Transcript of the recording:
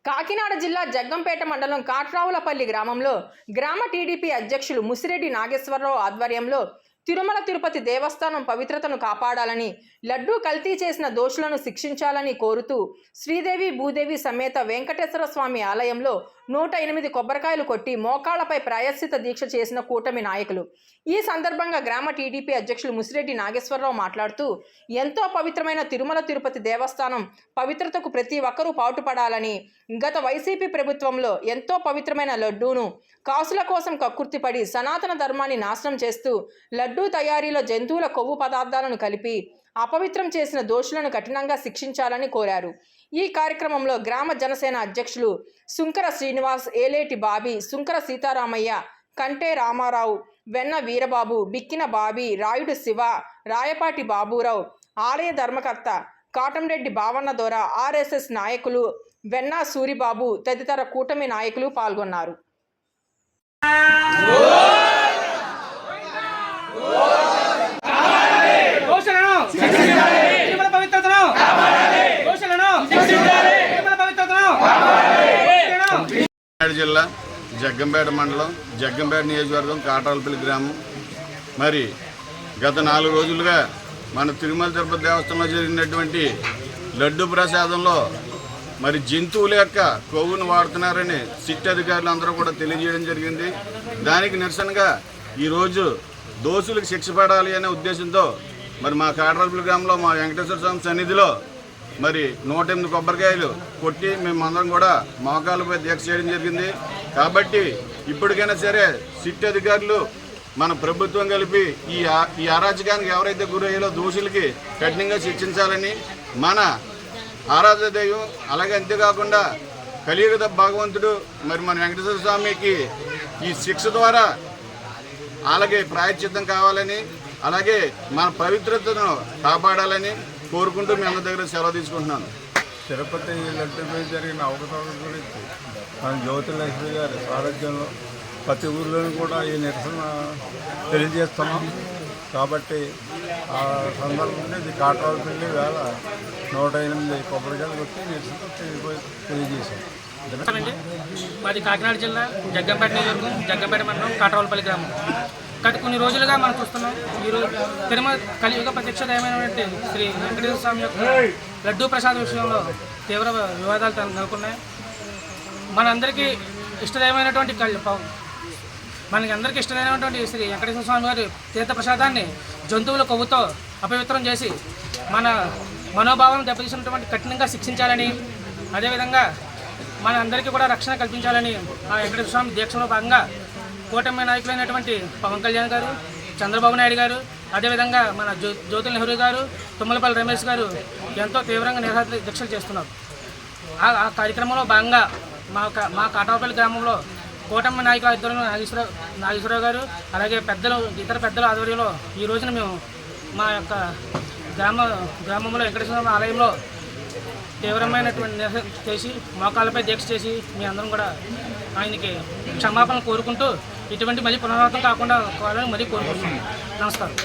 కాకినాడ జిల్లా జగ్గంపేట మండలం కాట్రావులపల్లి గ్రామంలో గ్రామ టీడీపీ అధ్యక్షులు ముసిరెడ్డి నాగేశ్వరరావు ఆధ్వర్యంలో తిరుమల తిరుపతి దేవస్థానం పవిత్రతను కాపాడాలని, లడ్డూ కల్తీ చేసిన దోషులను శిక్షించాలని కోరుతూ శ్రీదేవి భూదేవి సమేత వెంకటేశ్వర స్వామి ఆలయంలో 108 కొబ్బరికాయలు కొట్టి మోకాళ్లపై ప్రాయశ్చిత దీక్ష చేసిన కూటమి నాయకులు. ఈ సందర్భంగా గ్రామ టీడీపీ అధ్యక్షులు ముసిరెడ్డి నాగేశ్వరరావు మాట్లాడుతూ, ఎంతో పవిత్రమైన తిరుమల తిరుపతి దేవస్థానం పవిత్రతకు ప్రతి ఒక్కరూ పాటుపడాలని, గత వైసీపీ ప్రభుత్వంలో ఎంతో పవిత్రమైన లడ్డూను కాసుల కోసం కక్కుర్తిపడి సనాతన ధర్మాన్ని నాశనం చేస్తూ లడ్డూ తయారీలో జంతువుల కొవ్వు పదార్థాలను కలిపి అపవిత్రం చేసిన దోషులను కఠినంగా శిక్షించాలని కోరారు. ఈ కార్యక్రమంలో గ్రామ జనసేన అధ్యక్షులు సుంకర శ్రీనివాస్, ఏలేటి బాబీ, సుంకర సీతారామయ్య, కంటే రామారావు, వెన్న వీరబాబు, బిక్కిన బాబీ, రాయుడు శివ, రాయపాటి బాబూరావు, ఆలయ ధర్మకర్త కాటంరెడ్డి భావన్న దొర, ఆర్ఎస్ఎస్ నాయకులు వెన్న సూరిబాబు తదితర కూటమి నాయకులు పాల్గొన్నారు. జిల్లా జగ్గంపేట మండలం జగ్గంపేట నియోజకవర్గం కాట్రావులపల్లి గ్రామం. మరి గత 4 రోజులుగా మన తిరుమల తిరుపతి దేవస్థానంలో జరిగినటువంటి లడ్డు ప్రసాదంలో మరి జంతువుల యొక్క కొవ్వును వాడుతున్నారని సిట్ అధికారులు అందరూ కూడా తెలియజేయడం జరిగింది. దానికి నిరసనగా ఈరోజు దోషులకు శిక్ష పడాలి అనే ఉద్దేశంతో మరి మా కాట్రావులపల్లి గ్రామంలో మా వెంకటేశ్వర స్వామి సన్నిధిలో మరి 108 కొబ్బరికాయలు కొట్టి మేమందరం కూడా మోకాళ్ళపై దీక్ష చేయడం జరిగింది. కాబట్టి ఇప్పటికైనా సరే సిట్ అధికారులు మన ప్రభుత్వం కలిపి ఈ అరాచకానికి ఎవరైతే గురయ్యారో దోషులకి కఠినంగా శిక్షించాలని, మన ఆరాధ్య దైవం అలాగే అంతేకాకుండా కలియుగ భగవంతుడు మరి మన వెంకటేశ్వర స్వామికి ఈ శిక్ష ద్వారా అలాగే ప్రాయశ్చిత్తం కావాలని, అలాగే మన పవిత్రతను కాపాడాలని కోరుకుంటూ మీ అందరి దగ్గర సెలవు తీసుకుంటున్నాను. తిరుపతి లడ్డూపై జరిగిన అవకతవకల గురించి మన జ్యోతిలక్ష్మి గారి సారథ్యంలో ప్రతి ఊర్లోనూ కూడా ఈ నిరసన తెలియజేస్తున్నాం. కాబట్టి ఆ సందర్భంలో ఇది కాట్రావులపల్లి వేళ 108 కొబ్బరికాయలు కొట్టి నిరసన తెలియజేశాం. మాది కాకినాడ జిల్లా జగ్గంపేట నియోజకవర్గం జగ్గంపేట మండలం కాట్రావులపల్లి గ్రామం. గత కొన్ని రోజులుగా మనం చూస్తున్నాం, ఈరోజు తిరుమల కలియుగ ప్రత్యక్ష దైవమైనటువంటి శ్రీ వెంకటేశ్వర స్వామి యొక్క లడ్డూ ప్రసాద విషయంలో తీవ్ర వివాదాలు నెలకొన్నాయి. మనందరికీ ఇష్టదైవమైనటువంటి శ్రీ వెంకటేశ్వర స్వామి వారి తీర్థప్రసాదాన్ని జంతువుల కొవ్వుతో అపవిత్రం చేసి మన మనోభావం దెబ్బతీసినటువంటి కఠినంగా శిక్షించాలని, అదేవిధంగా మన అందరికీ కూడా రక్షణ కల్పించాలని ఆ వెంకటేశ్వర స్వామి దీక్షలో భాగంగా కూటమి నాయకులైనటువంటి పవన్ కళ్యాణ్ గారు, చంద్రబాబు నాయుడు గారు, అదేవిధంగా మన జ్యోతుల నెహ్రూ గారు, తుమ్మలపల్లి రమేష్ గారు ఎంతో తీవ్రంగా నిరాహార దీక్షలు చేస్తున్నారు. ఆ కార్యక్రమంలో భాగంగా మా కాట్రావులపల్లి గ్రామంలో కూటమి నాయకుల ఆధ్వర్యంలో నాగేశ్వరరావు గారు అలాగే ఇతర పెద్దల ఆధ్వర్యంలో ఈ రోజున మేము మా యొక్క గ్రామంలో వెంకటేశ్వర ఆలయంలో తీవ్రమైనటువంటి నిరసన చేసి మోకాళ్ళపై దీక్ష చేసి మీ అందరం కూడా ఆయనకి క్షమాపణ కోరుకుంటూ ఇటువంటి మళ్ళీ పునరావృతం కాకుండా మరీ కోరుకుంటున్నాం. నమస్కారం.